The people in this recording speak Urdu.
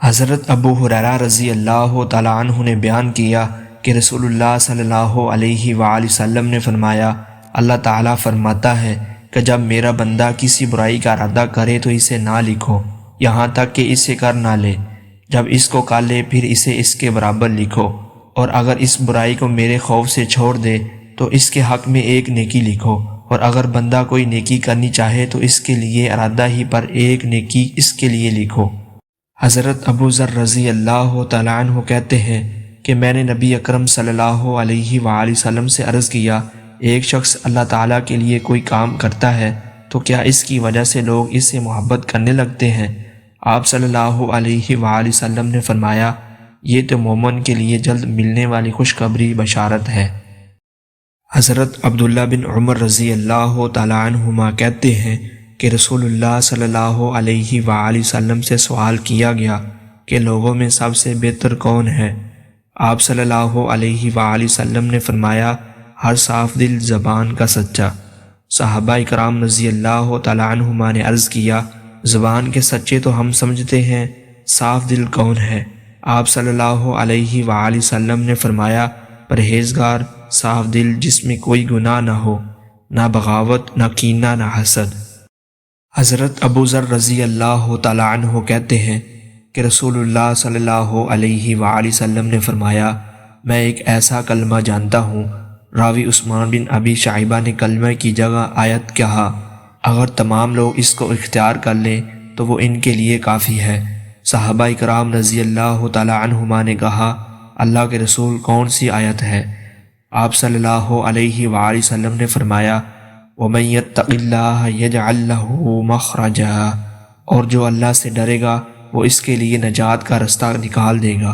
حضرت ابو ہریرہ رضی اللہ تعالیٰ عنہ نے بیان کیا کہ رسول اللہ صلی اللہ علیہ وآلہ وسلم نے فرمایا، اللہ تعالیٰ فرماتا ہے کہ جب میرا بندہ کسی برائی کا ارادہ کرے تو اسے نہ لکھو یہاں تک کہ اسے کر نہ لے، جب اس کو کر لے پھر اسے اس کے برابر لکھو، اور اگر اس برائی کو میرے خوف سے چھوڑ دے تو اس کے حق میں ایک نیکی لکھو، اور اگر بندہ کوئی نیکی کرنی چاہے تو اس کے لیے ارادہ ہی پر ایک نیکی اس کے لیے لکھو۔ حضرت ابو ذر رضی اللہ تعالیٰ عنہ کہتے ہیں کہ میں نے نبی اکرم صلی اللہ علیہ وآلہ وسلم سے عرض کیا، ایک شخص اللہ تعالیٰ کے لیے کوئی کام کرتا ہے تو کیا اس کی وجہ سے لوگ اس سے محبت کرنے لگتے ہیں؟ آپ صلی اللہ علیہ وآلہ وسلم نے فرمایا، یہ تو مومن کے لیے جلد ملنے والی خوشخبری بشارت ہے۔ حضرت عبداللہ بن عمر رضی اللہ تعالیٰ عنہما کہتے ہیں کہ رسول اللہ صلی اللہ علیہ وآلہ وسلم سے سوال کیا گیا کہ لوگوں میں سب سے بہتر کون ہے؟ آپ صلی اللہ علیہ وآلہ وسلم نے فرمایا، ہر صاف دل زبان کا سچا۔ صحابہ اکرام رضی اللہ تعالیٰ عنہما نے عرض کیا، زبان کے سچے تو ہم سمجھتے ہیں، صاف دل کون ہے؟ آپ صلی اللہ علیہ وآلہ وسلم نے فرمایا، پرہیزگار، صاف دل جس میں کوئی گناہ نہ ہو، نہ بغاوت، نہ کینہ، نہ حسد۔ حضرت ابو ذر رضی اللہ تعالیٰ عنہ کہتے ہیں کہ رسول اللہ صلی اللہ علیہ وآلہ وسلم نے فرمایا، میں ایک ایسا کلمہ جانتا ہوں، راوی عثمان بن ابی شعیبہ نے کلمہ کی جگہ آیت کہا، اگر تمام لوگ اس کو اختیار کر لیں تو وہ ان کے لیے کافی ہے۔ صحابہ اکرام رضی اللہ تعالیٰ عنہما نے کہا، اللہ کے رسول کون سی آیت ہے؟ آپ صلی اللہ علیہ وآلہ وسلم نے فرمایا، وَمَن يَتَّقِ اللَّهَ يَجْعَل لَّهُ مَخْرَجًا، اور جو اللہ سے ڈرے گا وہ اس کے لیے نجات کا رستہ نکال دے گا۔